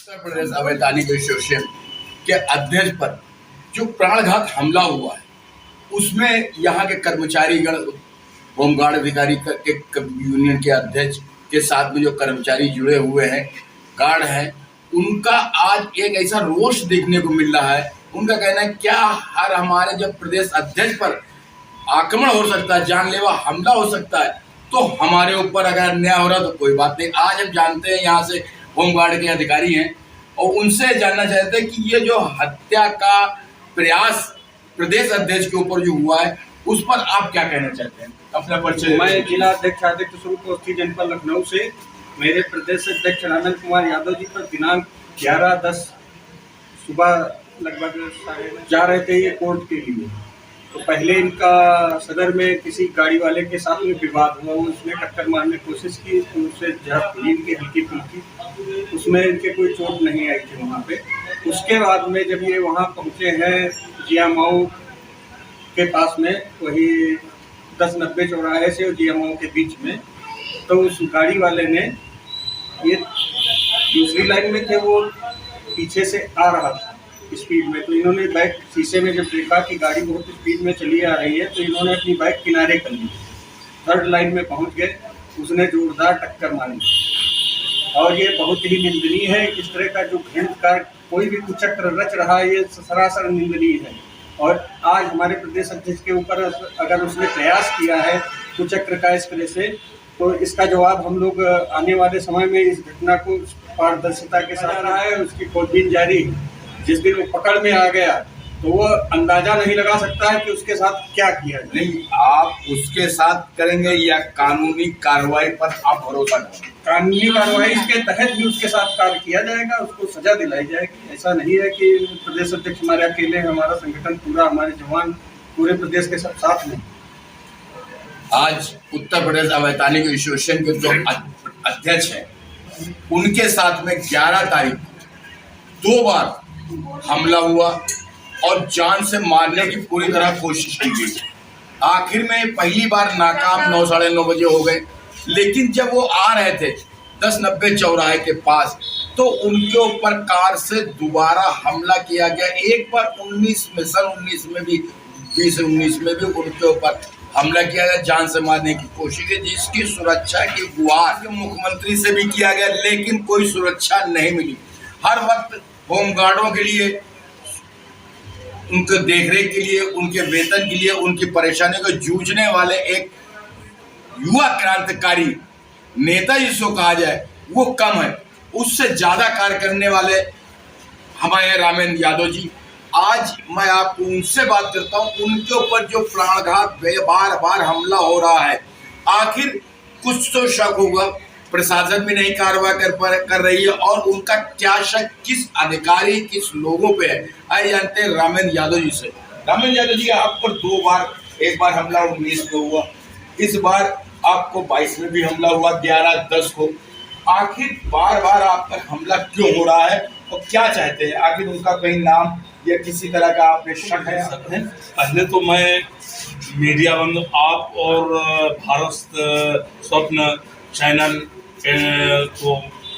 उत्तर प्रदेश अवैधानिक एसोसिएशन के अध्यक्ष पर जो प्राणघात हमला हुआ है, उसमें यहाँ के कर्मचारीगण, होमगार्ड अधिकारी के यूनियन के अध्यक्ष के साथ में जो कर्मचारी जुड़े हुए हैं, गार्ड हैं, उनका आज एक ऐसा रोष देखने को मिल रहा है। उनका कहना है क्या हर हमारे जब प्रदेश अध्यक्ष पर आक्रमण हो सकता है, जानलेवा हमला हो सकता है, तो हमारे ऊपर अगर अन्याय हो रहा तो कोई बात नहीं। आज हम जानते हैं यहाँ से होमगार्ड के अधिकारी हैं और उनसे जानना चाहते हैं कि ये जो हत्या का प्रयास प्रदेश अध्यक्ष के ऊपर जो हुआ है, उस पर आप क्या कहना चाहते हैं? अपना परिचय। मैं जिला अध्यक्ष आदित्य स्वरूप अवस्थी जनपद लखनऊ से। मेरे प्रदेश अध्यक्ष आनंद कुमार यादव जी पर दिनांक 11/10 सुबह लगभग जा रहे थे ये कोर्ट के लिए। तो पहले इनका सदर में किसी गाड़ी वाले के साथ में विवाद हुआ, उसने टक्कर मारने की कोशिश की, तो उससे झड़प हुई इनकी हल्की फुल्की। उसमें इनके कोई चोट नहीं आई थी वहाँ पे। उसके बाद में जब ये वहाँ पहुँचे हैं जियामाऊ के पास में, वही 1090 चौराहे से और जियामाऊ के बीच में, तो उस गाड़ी वाले ने, ये दूसरी लाइन में थे, वो पीछे से आ रहा था स्पीड में, तो इन्होंने बाइक शीशे में जब देखा कि गाड़ी बहुत स्पीड में चली आ रही है, तो इन्होंने अपनी बाइक किनारे कर ली। थर्ड लाइन में पहुंच गए, उसने जोरदार टक्कर मारी और ये बहुत ही निंदनीय है। इस तरह का जो घृणित कार्य कोई भी कुचक्र रच रहा है, ये सरासर निंदनीय है। और आज हमारे प्रदेश अध्यक्ष के ऊपर अगर उसने प्रयास किया है कुचक्र का इस तरह से, तो इसका जवाब हम लोग आने वाले समय में इस घटना को पारदर्शिता के साथ रहा है। उसकी खोजबीन जारी। जिस दिन वो पकड़ में आ गया तो वो अंदाजा नहीं लगा सकता है कि उसके साथ क्या किया जाए। नहीं, आप उसके साथ करेंगे या कानूनी कार्रवाई पर आप भरोसा करेंगे? कानूनी कार्रवाई के तहत भी उसके साथ कार्य किया जाएगा, उसको सजा दिलाई जाएगी। ऐसा नहीं है कि प्रदेश अध्यक्ष हमारे अकेले, हमारा संगठन पूरा, हमारे जवान पूरे प्रदेश के सब साथ में। आज उत्तर प्रदेश अवैधानिक एसोसिएशन के जो अध्यक्ष हैं, उनके साथ में 11 तारीख 2 बार हमला हुआ और जान से मारने की पूरी तरह कोशिश की गई। आखिर में पहली बार नाकाम 9 साढ़े 9 बजे हो गए, लेकिन जब वो आ रहे थे 1090 चौराहे के पास, तो उनके ऊपर कार से दोबारा हमला किया गया। एक बार 19 में, सन 19 में भी, 2019 में भी उनके ऊपर हमला किया गया, जान से मारने की कोशिश की, जिसकी सुरक्षा की गुहार मुख्यमंत्री से भी किया गया, लेकिन कोई सुरक्षा नहीं मिली। हर वक्त होमगार्डों के लिए, उनके देखरेख के लिए, उनके वेतन के लिए, उनकी परेशानियों को जूझने वाले एक युवा क्रांतिकारी नेता जिसको कहा जाए, वो कम है। उससे ज्यादा कार्य करने वाले हमारे रामेन यादव जी। आज मैं आपको उनसे बात करता हूँ, उनके ऊपर जो प्राणघात बार बार हमला हो रहा है, आखिर कुछ तो शक होगा। प्रशासन भी नहीं कार्रवाई कर रही है, और उनका क्या शक किस अधिकारी, किस लोगों पे है, आइए जानते हैं रामेन यादव जी से। रामेन यादव जी, आप पर 2 बार, एक बार हमला 19 में हुआ, इस बार आपको 22 में भी हमला हुआ, 11/10 को। आखिर बार बार आप पर हमला क्यों हो रहा है और क्या चाहते हैं? आखिर उनका कहीं नाम या किसी तरह का आप पे शक है? पहले तो मैं मीडिया बंधु, आप और भारत स्वप्न चैनल को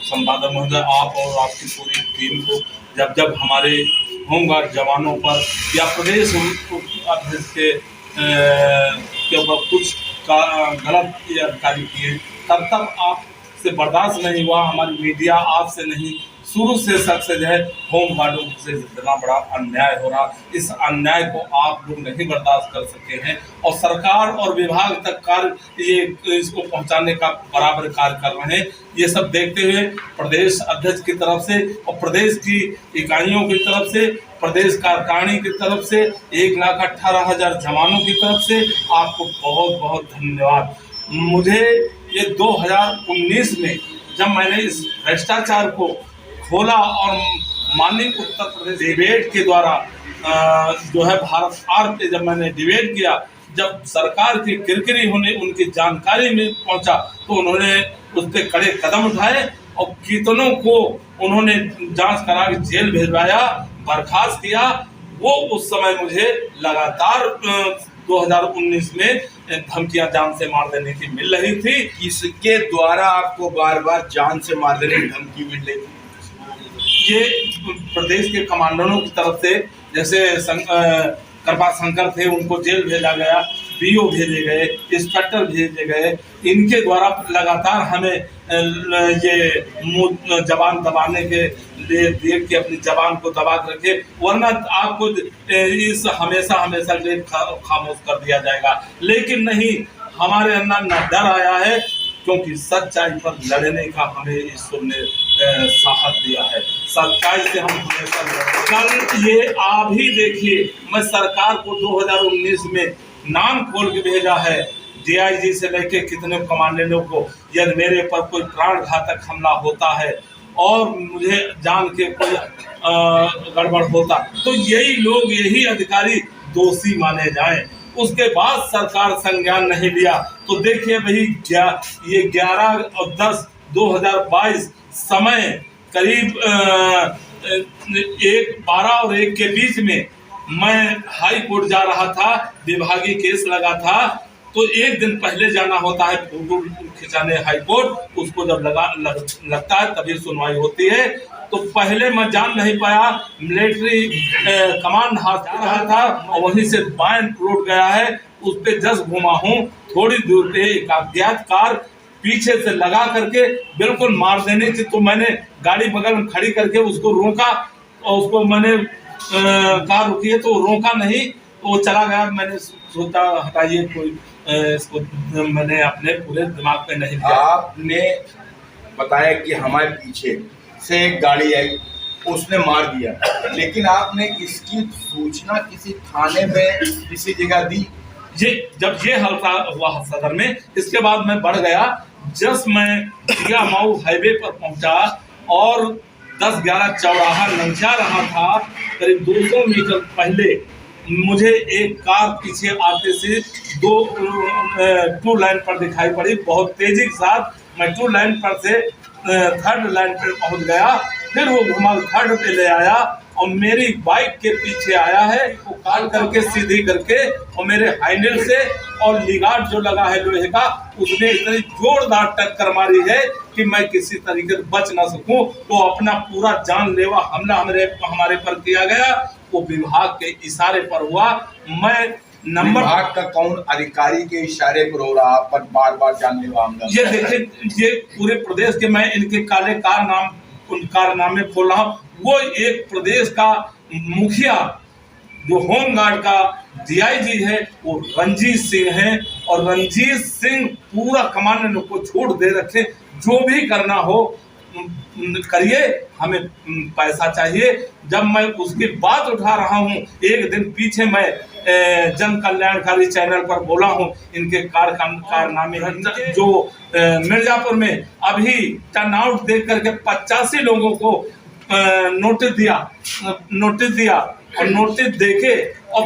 संपादक महोदय, आप और आपकी पूरी टीम को, जब जब हमारे होमगार्ड जवानों पर या प्रदेश अध्यक्ष के ऊपर कुछ गलत कार्य किए, तब आपसे बर्दाश्त नहीं हुआ। हमारी मीडिया आपसे नहीं, शुरू से शक से जो है होमगार्डों से जितना बड़ा अन्याय हो रहा, इस अन्याय को आप लोग नहीं बर्दाश्त कर सके हैं, और सरकार और विभाग तक कार्य ये इसको पहुंचाने का बराबर कार्य कर रहे हैं। ये सब देखते हुए प्रदेश अध्यक्ष की तरफ से और प्रदेश की इकाइयों की तरफ से, प्रदेश कार्यकारिणी की तरफ से, 1,18,000 जवानों की तरफ से आपको बहुत बहुत धन्यवाद। मुझे ये 2019 में जब मैंने इस भ्रष्टाचार को खोला और माननीय उत्तर प्रदेश डिबेट के द्वारा जो है भारत आर पे जब मैंने डिबेट किया, जब सरकार की किरकिरी होने उनकी जानकारी में पहुंचा, तो उन्होंने उस पर कड़े कदम उठाए और कितनों को उन्होंने जांच करा के जेल भिजवाया, बर्खास्त किया। वो उस समय मुझे लगातार 2019 में धमकियां जान से मार देने की मिल रही थी। किसके द्वारा आपको बार बार जान से मार देने की धमकी मिल रही थी? ये प्रदेश के कमांडरों की तरफ से, जैसे कृपा शंकर थे, उनको जेल भेजा गया, बीओ भेजे गए, इंस्पेक्टर भेजे गए, इनके द्वारा लगातार हमें ये जबान दबाने के लिए देख के अपनी जबान को दबा करके, वरना आपको इस हमेशा के लिए खामोश कर दिया जाएगा। लेकिन नहीं, हमारे अंदर न डर आया है, क्योंकि सच्चाई पर लड़ने का हमें ईश्वर ने साहस दिया है। सच्चाई से हम हमेशा लड़ेंगे। कल ये आप ही देखिए, मैं सरकार को 2019 में नाम खोल के भेजा है, डीआईजी से लेके कितने कमांडेंटों को, यदि मेरे पर कोई प्राण घातक हमला होता है और मुझे जान के कोई गड़बड़ होता, तो यही लोग, यही अधिकारी दोषी माने जाएं। उसके बाद सरकार संज्ञान नहीं लिया, तो देखिए भाई, ये 11/10/2022 समय करीब 12 और 1 के बीच में मैं हाई कोर्ट जा रहा था, विभागीय केस लगा था, तो एक दिन पहले जाना होता है फोटो खिंचाने हाई कोर्ट, उसको जब लगता है तभी सुनवाई होती है। तो पहले मैं जान नहीं पाया, मिलिट्री कमांड हाथ जा रहा था और वहीं से बाएं रोड गया है, उस पे जस्ट घुमा हूँ, थोड़ी दूर पे एक अज्ञात कार पीछे से लगा करके बिल्कुल मार देनी थी, तो मैंने गाड़ी बगल में खड़ी करके उसको रोका और उसको मैंने कार रुकी है तो रोका नहीं, वो चला गया। मैंने सोचा हटाइए, कोई इसको मैंने अपने पूरे दिमाग पे नहीं लिया। आपने बताया कि हमारे पीछे से एक गाड़ी आई, उसने मार दिया, लेकिन आपने इसकी सूचना किसी थाने में किसी जगह दी? जब ये हादसा हुआ सदर में, इसके बाद मैं बढ़ गया। जस्ट मैं दिया माऊ हाईवे पर पहुंचा और 10-11 चौराहा लंघा रहा था, करीब 200 मीटर पहले मुझे एक कार पीछे आते से टू लाइन पर दिखाई पड़ी। बहुत तेजी के साथ मैं 2 लाइन पर से 3rd लाइन पर पहुंच गया, फिर वो घुमा 3rd पे ले आया और मेरी बाइक के पीछे आया है, वो काट करके सीधी करके और मेरे हैंडल से और लिगार्ड जो लगा है लोहे का, उसने इतनी जोरदार टक्कर मारी है कि मैं किसी तरीके से बच ना सकूं। तो अपना पूरा जानलेवा हमला हमारे पर किया गया, वो विभाग के इशारे पर हुआ। मैं विभाग का कौन अधिकारी के इशारे पर हो रहा, आप पर बार जानलेवा हमला? ये देखिए, ये पूरे प्रदेश के मैं इनके काले कारनामे खोल रहा हूँ। वो एक प्रदेश का मुखिया जो होमगार्ड का डीआईजी है, वो रंजीत सिंह है, और रंजीत सिंह पूरा कमांड को छोड़ दे रखे, जो भी करना हो करिए, हमें पैसा चाहिए। जब मैं उसकी बात उठा रहा हूँ, एक दिन पीछे मैं जन कल्याणकारी चैनल पर बोला हूँ, इनके कारनामे जो मिर्जापुर में अभी टर्नआउट देख करके 85 लोगों को नोटिस दिया और नोटिस देके और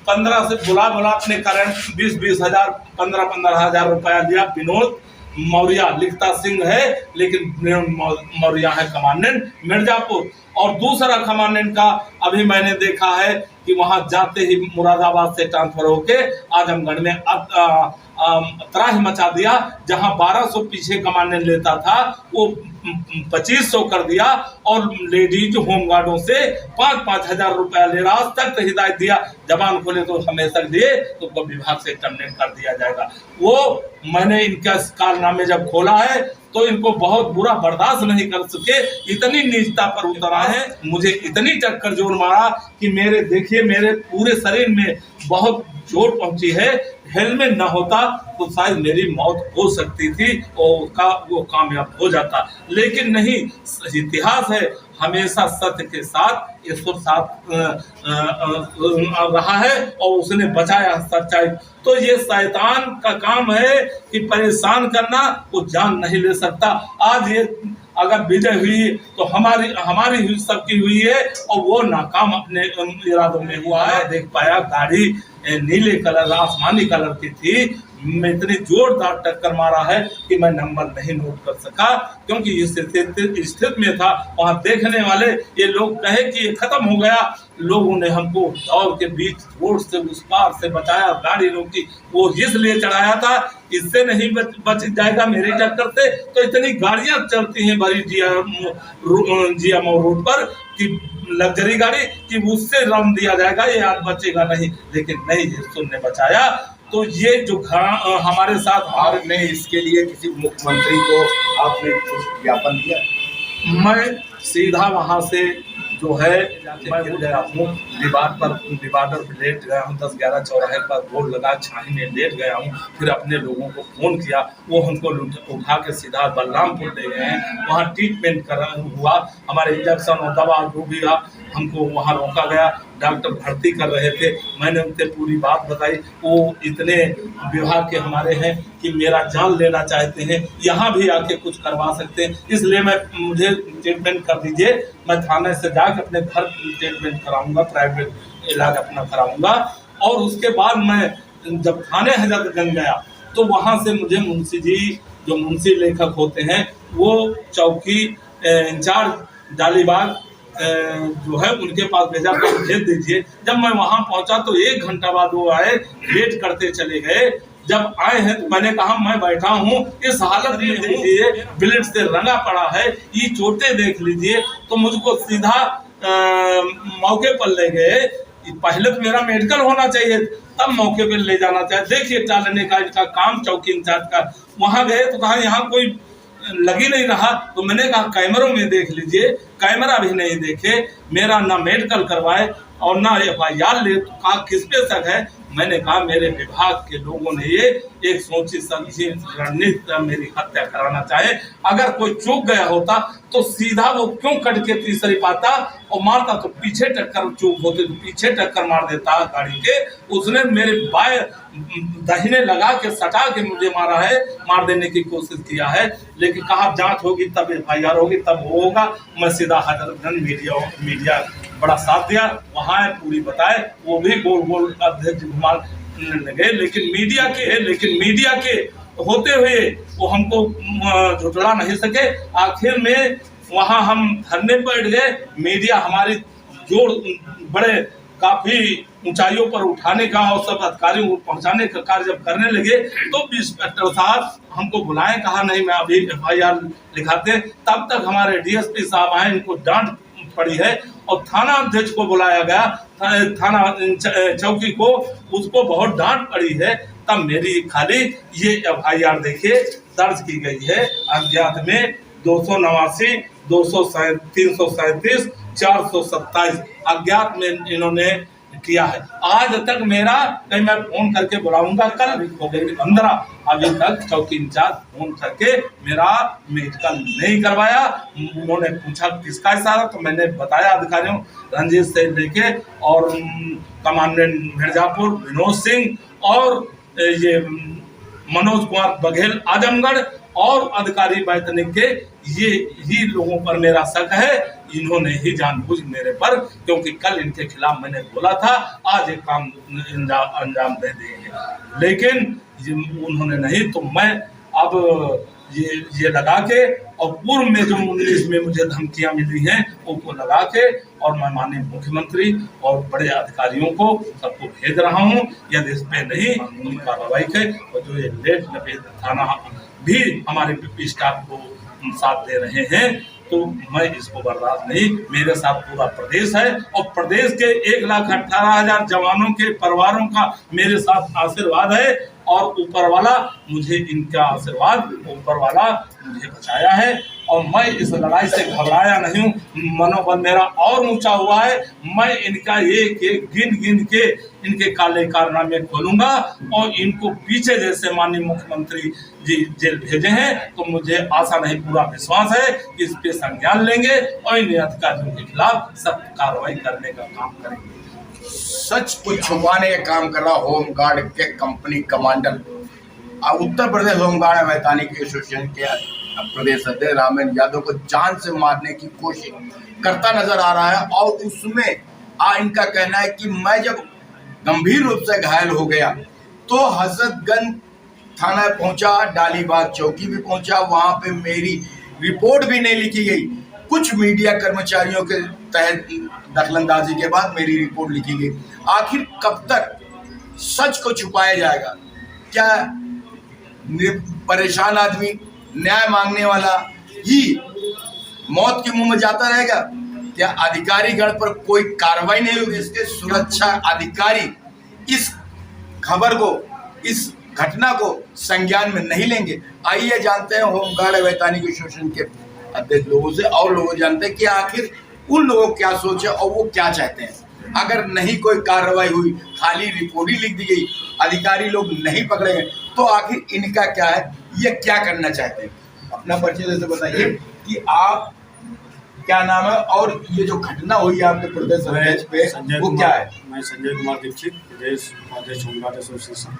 15 से बुला अपने करंट 20-20 हजार 15-15 हजार रुपया दिया। विनोद मौर्य लिखता सिंह है, लेकिन विनोद मौर्य है कमांडेंट मिर्जापुर। और दूसरा कमांडेंट का अभी मैंने देखा है कि वहां जाते ही मुरादाबाद से ट्रांसफर होके आजमगढ़ में त्राही मचा दिया। जहां 1200 पीछे कमांडेंट लेता था, वो 2500 कर दिया और लेडीज होमगार्डों से 5-5 हजार रुपया ले रहा। तक हिदायत दिया, जबान खोले तो हमेशा दिए तो विभाग से टर्मिनेट कर दिया जाएगा। वो मैंने इनका कारनामे जब खोला है तो इनको बहुत बुरा बर्दाश्त नहीं कर सके, इतनी नीचता पर उतरा है। मुझे इतनी टक्कर जोर मारा कि मेरे पूरे शरीर में बहुत चोट पहुंची है। हेलमेट ना होता तो शायद मेरी मौत हो सकती थी और वो कामयाब हो जाता, लेकिन नहीं। इतिहास है, हमेशा सत्य के साथ ईश्वर साथ रहा है और उसने बचाया सच्चाई। तो ये शैतान का काम है कि परेशान करना, वो जान नहीं ले सकता। आज ये अगर विजय हुई तो हमारी हुई, सबकी हुई है, और वो नाकाम अपने इरादों में हुआ है। देख पाया गाड़ी नीले कलर आसमानी कलर की थी, मैं इतनी जोरदार टक्कर मारा है कि मैं नंबर नहीं नोट कर सका, क्योंकि इस स्थिति में था। वहां देखने वाले ये लोग कहे कि ये खत्म हो गया, लोगों ने हमको दौड़ के बीच रोड से उस पार से बचाया, गाड़ी रोकी, वो इसलिए चढ़ाया था इससे नहीं बच जाएगा मेरी टक्कर से। तो इतनी गाड़ियां चलती हैं बड़ी जियामऊ रोड पर कि लग्जरी गाड़ी कि उससे राउंड दिया जाएगा, ये आज बचेगा नहीं, लेकिन नहीं, ने बचाया। तो ये जो हमारे साथ आपने इसके लिए किसी मुख्यमंत्री को आपने कुछ ज्ञापन दिया? मैं सीधा वहां से जो है मैं उठ गया हूँ, डिवाइडर पे लेट गया हूँ, 10-11 चौराहे पर बोर्ड लगा छाही में लेट गया हूँ। फिर अपने लोगों को फोन किया, वो हमको उठा के सीधा बलरामपुर ले गए हैं, वहाँ ट्रीटमेंट हुआ, हमारे इंजेक्शन और दवा जो भी हुआ हमको वहाँ रोका गया, डॉक्टर भर्ती कर रहे थे। मैंने उनसे पूरी बात बताई, वो इतने विभाग के हमारे हैं कि मेरा जान लेना चाहते हैं, यहाँ भी आके कुछ करवा सकते हैं, इसलिए मुझे ट्रीटमेंट कर दीजिए। मैं थाने से जाकर अपने घर ट्रीटमेंट कराऊंगा, प्राइवेट इलाज अपना कराऊंगा। और उसके बाद मैं जब थाने हजरतगंज गया तो वहाँ से मुझे मुंशी जी, जो मुंशी लेखक होते हैं, वो चौकी इंचार्ज डालीबाग जो है उनके पास भेजा, भेज दीजिए। जब मैं वहां पहुंचा तो 1 घंटा बाद वो आए, वेट करते चले गए। जब आए हैं तो मैंने कहा मैं बैठा हूँ, इस हालत में देखिए, ब्लेड से रंगा पड़ा है, ये चोटें देख लीजिए। तो मुझको सीधा मौके पर ले गए। पहले तो मेरा मेडिकल होना चाहिए, तब मौके पर ले जाना चाहिए। देखिए टालने का इनका काम चौकी इंचार्ज का। वहां गए तो कहा यहाँ कोई लगी नहीं रहा, तो मैंने कहा कैमरों में देख लीजिए, कैमरा भी नहीं देखे, मेरा ना मेडिकल करवाए और ना FIR ले। तो कहा किस पे शक है? मैंने कहा मेरे विभाग के लोगों ने ये एक सोची समझी रणनीति मेरी हत्या कराना चाहे। अगर कोई चूक गया होता तो सीधा वो क्यों कट के तीसरी पाता और मारता, तो पीछे टक्कर चूक होती तो पीछे टक्कर मार देता गाड़ी के। उसने मेरे बाएं दाहिने लगा के सटा के मुझे मारा है, मार देने की कोशिश किया है। लेकिन कहा जांच होगी तब FIR होगी, तब होगा। मैं सीधा हजरतगंज मीडिया बड़ा साथ दिया, वहां पूरी बताए, वो भी गोल गोल अध्यक्ष घुमा लगे। लेकिन मीडिया के होते हुए वो हमको झुठला नहीं सके। आखिर में वहां हम धरने बैठ गए। मीडिया हमारी जोड़ बड़े काफी ऊंचाइयों पर उठाने का और सब अधिकारियों को पहुंचाने का कार्य जब करने लगे तो इंस्पेक्टर साहब हमको बुलाए, कहा नहीं मैं अभी FIR लिखाते। तब तक हमारे DSP साहब आए, इनको डांट पड़ी है और थाना अध्यक्ष को बुलाया गया, थाना चौकी को, उसको बहुत डांट पड़ी है। तब मेरी खाली ये FIR देखिए दर्ज की गई है अज्ञात में 289, 337, 427 अज्ञात में इन्होंने किया है। आज तक मेरा, कहीं मैं फोन करके बुलाऊंगा, कल हो गई 15, अभी तक चौकी इंचार्ज फोन करके मेरा मेडिकल नहीं करवाया। उन्होंने पूछा किसका इशारा, तो मैंने बताया अधिकारियों, रंजीत से लेके और कमांडेंट मिर्जापुर विनोद सिंह और ये मनोज कुमार बघेल आजमगढ़ और अधिकारी बैतनिक के, ये ही लोगों पर मेरा शक है। इन्होंने ही जानबूझ मेरे पर, क्योंकि कल इनके खिलाफ मैंने बोला था आज एक काम अंजाम दे देंगे, लेकिन उन्होंने नहीं। तो मैं अब ये लगा के और पूर्व में जो 19 में मुझे धमकियां मिली हैं उनको लगा के और मैं माननीय मुख्यमंत्री और बड़े अधिकारियों को सबको भेज रहा हूं। यदि इस पे नहीं कार्रवाई है और जो ये लेट नबे थाना भी हमारे स्टाफ को साथ दे रहे हैं तो मैं इसको बर्दाश्त नहीं। मेरे साथ पूरा प्रदेश है और प्रदेश के 1,18,000 जवानों के परिवारों का मेरे साथ आशीर्वाद है और ऊपर वाला मुझे, इनका आशीर्वाद, ऊपर वाला मुझे बचाया है और मैं इस लड़ाई से घबराया नहीं हूँ। मनोबल मेरा और ऊंचा हुआ है। मैं इनका एक एक गिन के इनके काले कारनामे खोलूंगा और इनको पीछे जैसे माननीय मुख्यमंत्री जी जेल भेजे हैं तो मुझे आशा नहीं पूरा विश्वास है कि इस पे संज्ञान लेंगे और इन अधिकारियों के खिलाफ सख्त कार्रवाई करने का काम करेंगे। सच को छुपाने का काम कर रहा होमगार्ड के company commander, Uttar Pradesh home guard वैतानिक association के प्रदेश अध्यक्ष रामेंद्र यादव को जान से मारने की कोशिश करता नजर आ रहा है। और उसमें इनका कहना है कि मैं जब गंभीर रूप से घायल हो गया तो हजरतगंज थाना पहुंचा, डालीबाग चौकी भी पहुंचा, वहां पे मेरी रिपोर्ट भी नहीं लिखी गई। कुछ मीडिया कर्मचारियों के तहत दखलंदाजी के बाद मेरी रिपोर्ट लिखी गई। आखिर कब तक सच को छुपाया जाएगा? क्या परेशान आदमी, न्याय मांगने वाला ही मौत के मुंह में जाता रहेगा? क्या अधिकारीगण पर कोई कार्रवाई नहीं होगी? इसके सुरक्षा अधिकारी इस खबर को, इस घटना को संज्ञान में नहीं लेंगे। आइए जानते हैं होमगार्ड अवैतनिक एसोसिएशन के अध्यक्ष लोगों से, और लोग जानते हैं कि आखिर उन लोगों को क्या सोच है और वो क्या चाहते हैं। अगर नहीं कोई कार्रवाई हुई, खाली रिपोर्ट ही लिख दी गई, अधिकारी लोग नहीं पकड़े गए, तो आखिर इनका क्या है, ये क्या करना चाहते हैं? अपना परिचय जैसे बताइए कि आप क्या नाम है और ये जो घटना हुई है आपके प्रदेश अध्यक्ष पे, वो क्या है? मैं संजय कुमार दीक्षित, प्रदेश उपाध्यक्ष होमगार्ड एसोसिएशन।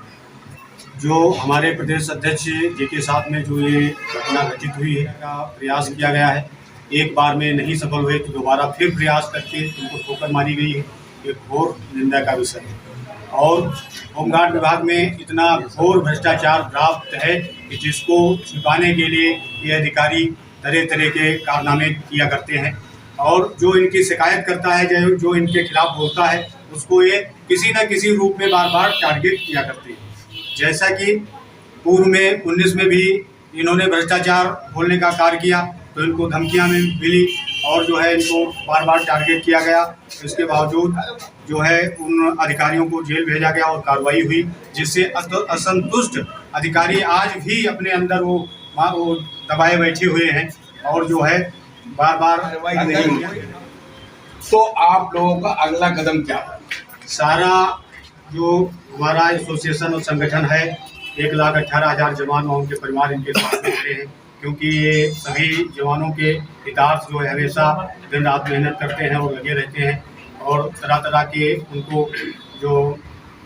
जो हमारे प्रदेश अध्यक्ष जी के साथ में जो ये घटना घटित हुई है का प्रयास किया गया है, एक बार में नहीं सफल हुए तो दोबारा फिर प्रयास करके उनको ठोकर मारी गई है, एक घोर निंदा का विषय है। और होमगार्ड विभाग में इतना घोर भ्रष्टाचार प्राप्त है कि जिसको छिपाने के लिए ये अधिकारी तरह तरह के कारनामे किया करते हैं, और जो इनकी शिकायत करता है, जो इनके खिलाफ बोलता है, उसको ये किसी न किसी रूप में बार बार टारगेट किया करते हैं। जैसा कि पूर्व में 19 में भी इन्होंने भ्रष्टाचार बोलने का कार्य किया तो इनको धमकियां मिली और जो है इनको बार बार टारगेट किया गया। इसके बावजूद जो है उन अधिकारियों को जेल भेजा गया और कार्रवाई हुई, जिससे असंतुष्ट अधिकारी आज भी अपने अंदर वो दबाए बैठे हुए हैं और जो है बार बार कार्रवाई नहीं हुई। तो आप लोगों का अगला कदम क्या है? सारा जो हमारा एसोसिएशन और संगठन है, 1,18,000 जवान और उनके परिवार इनके साथ में खड़े हैं, क्योंकि ये सभी जवानों के हितार्थ जो है हमेशा दिन रात मेहनत करते हैं और लगे रहते हैं और तरह तरह के उनको जो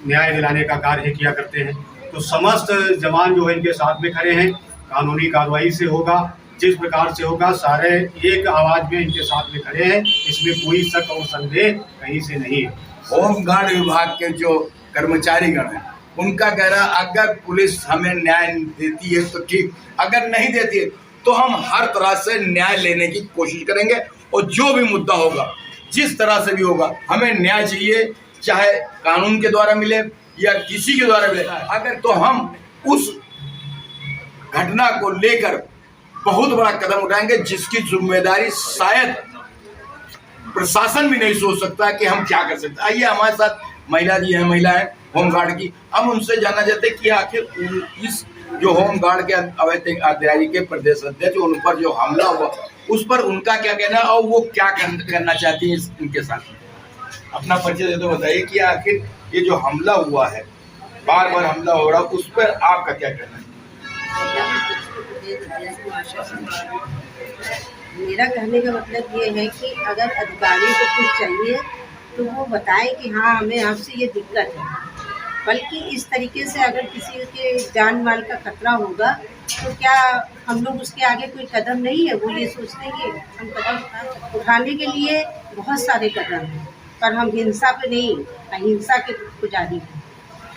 न्याय दिलाने का कार्य किया करते हैं। तो समस्त जवान जो है इनके साथ में खड़े हैं। कानूनी कार्रवाई से होगा, जिस प्रकार से होगा, सारे एक आवाज़ में इनके साथ में खड़े हैं, इसमें कोई शक और संदेह कहीं से नहीं है। होमगार्ड विभाग के जो कर्मचारीगण हैं, उनका कहना, अगर पुलिस हमें न्याय देती है तो ठीक, अगर नहीं देती है तो हम हर तरह से न्याय लेने की कोशिश करेंगे और जो भी मुद्दा होगा, जिस तरह से भी होगा, हमें न्याय चाहिए, चाहे कानून के द्वारा मिले या किसी के द्वारा मिले। अगर तो हम उस घटना को लेकर बहुत बड़ा कदम उठाएंगे, जिसकी जिम्मेदारी शायद प्रशासन भी नहीं सोच सकता कि हम क्या कर सकते हैं। आइए हमारे साथ महिला जी हैं, महिला है होमगार्ड की, हम उनसे जानना चाहते हैं कि आखिर इस जो होमगार्ड के अवैतनिक अधिकारी के प्रदेश अध्यक्ष, उन पर जो हमला हुआ उस पर उनका क्या कहना है और वो क्या करना चाहती हैं इनके साथ। अपना परिचय तो बताइए कि आखिर ये जो हमला हुआ है, बार बार हमला हो रहा है, उस पर आपका क्या कहना है? मेरा कहने का मतलब ये है कि अगर अधिकारी को कुछ चाहिए तो वो बताएं कि हाँ हमें आपसे ये दिक्कत है, बल्कि इस तरीके से अगर किसी के जान माल का खतरा होगा तो क्या हम लोग उसके आगे कोई कदम नहीं है? वो ये सोचते हैं कि हम कदम उठाने के लिए बहुत सारे कदम हैं, पर हम हिंसा पे नहीं, अहिंसा के पुजारी हैं।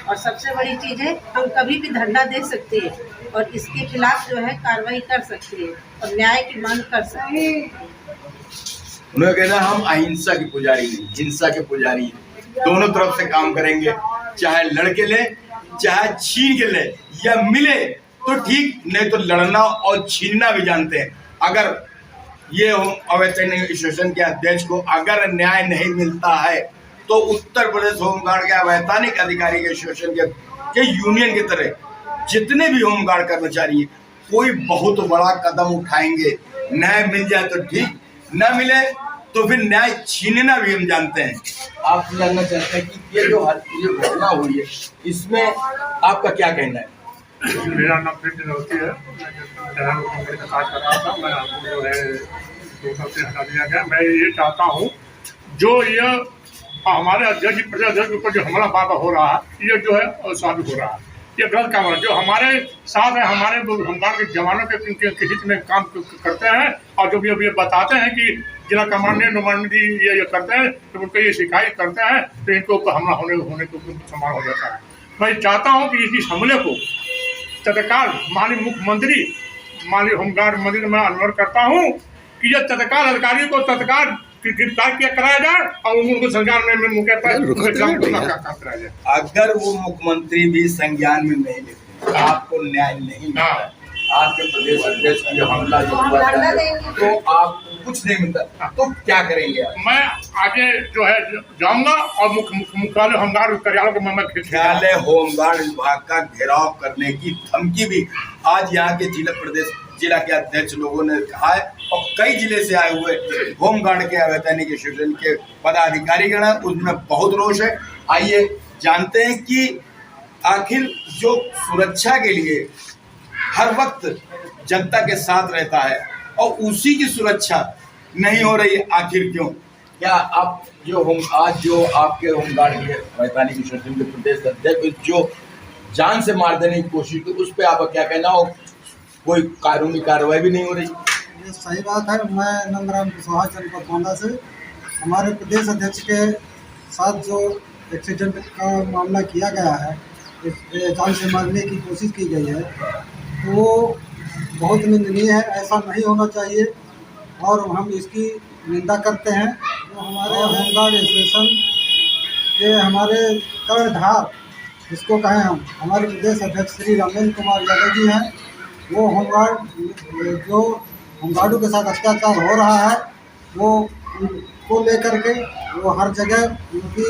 और सबसे बड़ी चीज़ है, हम कभी भी धरना दे सकते हैं और इसके खिलाफ जो है कार्रवाई कर सकते हैं और न्याय की मांग कर सकते हैं। उन्होंने कहना हम अहिंसा के पुजारी नहीं, हिंसा के पुजारी हैं। दोनों तरफ से काम करेंगे, चाहे लड़के ले, चाहे छीन के ले या मिले तो ठीक, नहीं तो लड़ना और छीनना भी जानते हैं। अगर ये अवैतनिक एसोसिएशन के अध्यक्ष को अगर न्याय नहीं मिलता है तो उत्तर प्रदेश होमगार्ड के अवैतनिक अधिकारी के एसोसिएशन के यूनियन की तरह जितने भी होमगार्ड कर्मचारी हैं, कोई बहुत बड़ा कदम उठाएंगे। न्याय मिल जाए तो ठीक, न मिले तो फिर न्याय छीनना भी हम जानते हैं। आप जानना चाहते हैं कि ये जो घटना हुई है, इसमें आपका क्या कहना है? मेरा नाम प्रिंट होती है, मैं काज कर रहा था, मैं आपको जो है 2 साल से हटा दिया गया। मैं ये चाहता हूँ जो ये हमारे अध्यक्ष प्रदेश अध्यक्ष के ऊपर जो हमला बार बार हो रहा है, ये जो है असाधु हो रहा है, ये गलत काम है। जो हमारे साथ है, हमारे होमगार्ड के जवानों के हित में काम करते हैं और जो भी अब ये बताते हैं कि जिला कमांडेंट नुमाइंदगी ये करते हैं, तो उनको ये शिकायत करते हैं तो इनको ऊपर हमला होने को संभावना हो जाता है। मैं चाहता हूँ कि इस हमले को तत्काल माननीय मुख्यमंत्री, माननीय होमगार्ड मंत्री मैं अनुरोध करता हूँ कि यह तत्काल अधिकारी को तत्काल गिरफ्तार किया कराया जाए और उनको संज्ञान में मौके पर कराया जाए। अगर वो मुख्यमंत्री भी संज्ञान में नहीं लेते, आपको न्याय नहीं मिलता, आपके प्रदेश अध्यक्ष की हमला जो हुआ है तो आप कुछ नहीं मिलता, तो क्या करेंगे आप? मैं आगे जो है जाऊंगा और मुख्यालय होमगार्ड कार्यालय को मैं मुख्यालय होमगार्ड विभाग का घेराव करने की धमकी भी आज यहाँ के जिला के अध्यक्ष लोगों ने कहा है और कई जिले से आए हुए होमगार्ड के अवैतनिक एसोसिएशन के पदाधिकारीगण हैं, उसमें बहुत रोष है। आइए जानते हैं कि आखिर जो सुरक्षा के लिए हर वक्त जनता के साथ रहता है और उसी की सुरक्षा नहीं हो रही, आखिर क्यों? क्या आप आज जो आपके होमगार्ड के वैधानिक एसोसिएशन के प्रदेश अध्यक्ष जो जान से मार देने की कोशिश की, उस पर आप क्या कहना हो? कोई कानूनी कार्रवाई भी नहीं हो रही? ये सही बात है। मैं नंदराम कुशवाहा जनपद गोंडा से, हमारे प्रदेश अध्यक्ष के साथ जो एक्सीडेंट का मामला किया गया है, जान से मारने की कोशिश की गई है, तो वो बहुत निंदनीय है। ऐसा नहीं होना चाहिए और हम इसकी निंदा करते हैं। तो हमारे होमगार्ड एसोसिएशन के हमारे कर्णधार, जिसको कहें हम, हमारे प्रदेश अध्यक्ष श्री रामेंद्र कुमार यादव जी हैं। वो जो होमगार्डों के साथ अत्याचार हो रहा है, वो उनको लेकर के वो हर जगह उनकी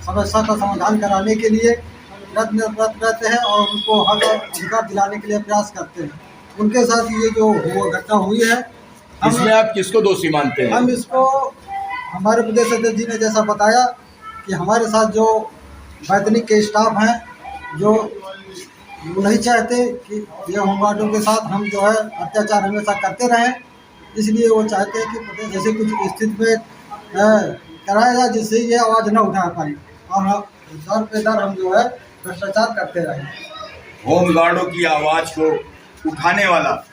समस्या का समाधान कराने के लिए प्रयत्नरत रहते हैं और उनको हक अधिकार दिलाने के लिए प्रयास करते हैं। उनके साथ ये जो घटना हुई है, इसमें आप किसको दोषी मानते हैं? हम इसको, हमारे प्रदेश अध्यक्ष जी ने जैसा बताया कि हमारे साथ जो वैतनिक के स्टाफ हैं, जो नहीं चाहते कि ये होमगार्डों के साथ हम जो है अत्याचार हमेशा करते रहें, इसलिए वो चाहते हैं कि प्रदेश जैसे कुछ स्थिति में कराया जाए जिससे ये आवाज़ न उठा पाए और दर पे दर हम जो है भ्रष्टाचार करते रहें। होमगार्डों की आवाज़ को उठाने वाला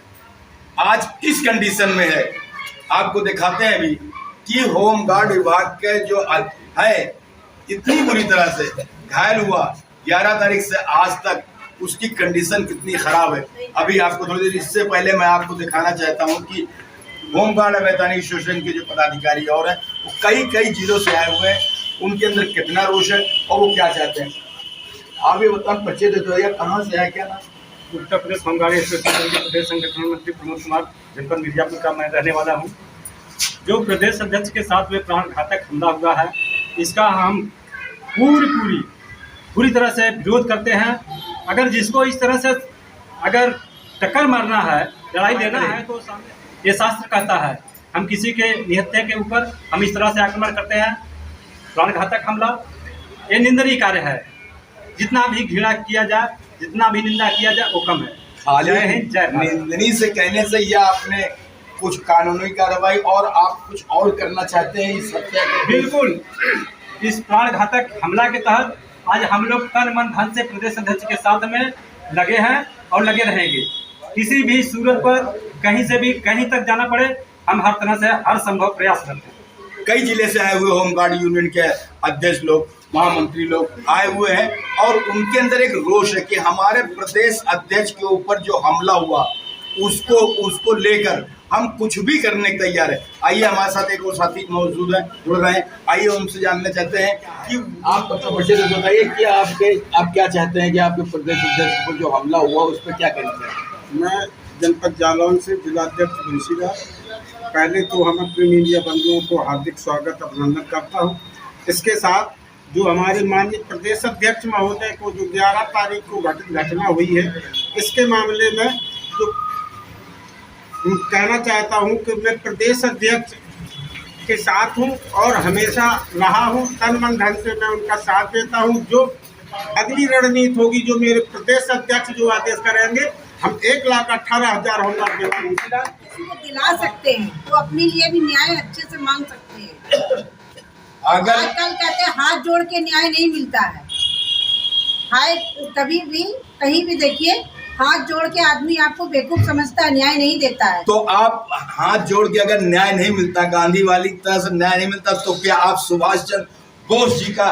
आज किस कंडीशन में है, आपको दिखाते हैं अभी कि होमगार्ड विभाग के जो है इतनी बुरी तरह से घायल हुआ, 11 तारीख से आज तक उसकी कंडीशन कितनी खराब है। अभी आपको थोड़ी देर इससे पहले मैं आपको दिखाना चाहता हूं कि होमगार्ड वैधानिक एसोसिएशन के जो पदाधिकारी और हैं वो कई जिलों से आए हुए हैं, उनके अंदर कितना रोष है और वो क्या चाहते हैं। आप ये बताओ, परिचय देते हो, कहाँ से है, क्या नाम? उत्तर प्रदेश होमगार्ड एसोसिएशन के प्रदेश संगठन मंत्री प्रमोद कुमार, जनपद मिर्जापुर का मैं रहने वाला हूँ। जो प्रदेश अध्यक्ष के साथ में प्राणघातक हमला हुआ है, इसका हम पूरी तरह से विरोध करते हैं। अगर जिसको इस तरह से अगर टक्कर मारना है, लड़ाई देना है, तो ये शास्त्र कहता है हम किसी के निहत्थे के ऊपर हम इस तरह से आक्रमण करते हैं, प्राणघातक हमला, ये निंदनीय कार्य है। जितना भी घृणा किया जाए, जितना भी निंदा किया जाए वो कम है। जय हिंद, जय भारत। निंदनीय से कहने से या आपने कुछ कानूनी कार्रवाई और आप कुछ और करना चाहते हैं इस हत्या के? बिल्कुल, इस प्राणघातक हमला के तहत आज हम लोग तन मन धन से प्रदेश अध्यक्ष के साथ में लगे हैं और लगे रहेंगे। किसी भी सूरत पर कहीं से भी कहीं तक जाना पड़े, हम हर तरह से हर संभव प्रयास करते हैं। कई जिले से आए हुए होमगार्ड यूनियन के अध्यक्ष लोग, महामंत्री लोग आए हुए हैं और उनके अंदर एक रोष है कि हमारे प्रदेश अध्यक्ष के ऊपर जो हमला हुआ उसको लेकर हम कुछ भी करने को तैयार है। आइए हमारे साथ एक और साथी मौजूद है, जुड़ रहे हैं, आइए उनसे जानना चाहते हैं कि आप बच्चे से बताइए कि आप क्या चाहते हैं कि आपके प्रदेश अध्यक्ष पर जो हमला हुआ उस पर क्या करेंगे? मैं जनपद जालौन से जिलाध्यक्ष बंशीधर, पहले तो हम अपने मीडिया बंधुओं को हार्दिक स्वागत अभिनंदन करता हूँ। इसके साथ जो हमारे माननीय प्रदेश अध्यक्ष महोदय को जो 11 तारीख को घटना हुई है, इसके मामले में जो कहना चाहता हूं कि मैं प्रदेश अध्यक्ष के साथ हूं और हमेशा रहा हूं, तन मन धन से मैं उनका साथ देता हूं। जो अगली रणनीति होगी, जो मेरे प्रदेश अध्यक्ष जो आदेश करेंगे, हम 1,18,000 होमगार्ड दिला सकते हैं, तो अपने लिए भी न्याय अच्छे से मांग सकते हैं। अगर आजकल कहते हैं हाथ जोड़ के न्याय नहीं मिलता है, कभी भी कहीं भी देखिए, हाथ जोड़ के आदमी आपको बेवकूफ समझता है, न्याय नहीं देता है। तो आप हाथ जोड़ के अगर न्याय नहीं मिलता, गांधी वाली तरह से न्याय नहीं मिलता, तो क्या आप सुभाष चंद्र बोस जी का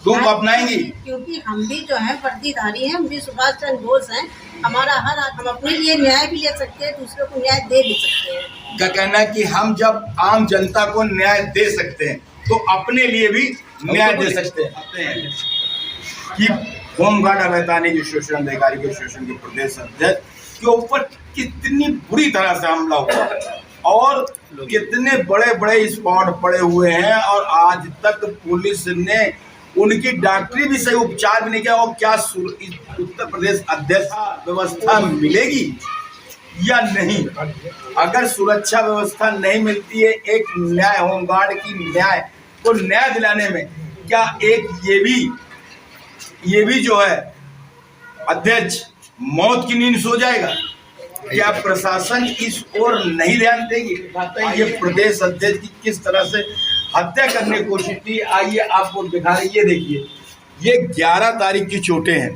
तुम अपनाएंगी? क्योंकि हम भी जो है वर्दीधारी हैं, हम भी सुभाष चंद्र बोस हैं। हमारा हर हम अपने लिए न्याय भी ले सकते हैं, दूसरों को न्याय दे भी सकते हैं। का कहना है कि हम जब आम जनता को न्याय दे सकते हैं तो अपने लिए भी न्याय दे सकते हैं। कि होमगार्ड अवैधानिक शोषण अधिकारी के शोषण के प्रदेश अध्यक्ष के ऊपर कितनी बुरी तरह से हमला हुआ है और कितने बड़े बड़े स्पॉट पड़े हुए हैं और आज तक पुलिस ने उनकी डॉक्टरी भी सही उपचार भी नहीं किया। और क्या उत्तर प्रदेश अध्यक्ष व्यवस्था मिलेगी या नहीं? अगर सुरक्षा व्यवस्था नहीं मिलती है एक न्याय होमगार्ड की न्याय को न्याय दिलाने में, क्या एक ये भी जो है अध्यक्ष मौत की नींद सो जाएगा? क्या प्रशासन इस ओर नहीं ध्यान देगी? ये प्रदेश अध्यक्ष की किस तरह से हत्या करने की कोशिश की, आइए आपको दिखा रहे। ये देखिए, ये 11 तारीख की चोटें हैं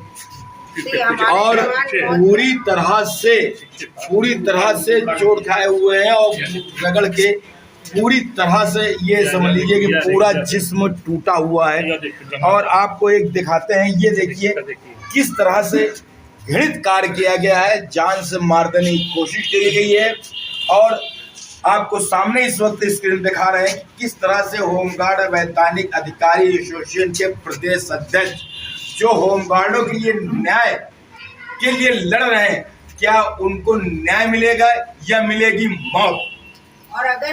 और पूरी तरह से चोट खाए हुए हैं और रगड़ के पूरी तरह से ये समझ लीजिए कि पूरा जिस्म टूटा हुआ है। और आपको एक दिखाते हैं, ये देखिए किस तरह से घृणित कार्य किया गया है, जान से मार देने की कोशिश की गई है। और आपको सामने इस वक्त स्क्रीन दिखा रहे हैं कि किस तरह से होमगार्ड वैधानिक अधिकारी एसोसिएशन के प्रदेश अध्यक्ष जो होमगार्डों के लिए न्याय के लिए लड़ रहे हैं, क्या उनको न्याय मिलेगा या मिलेगी मौत? और अगर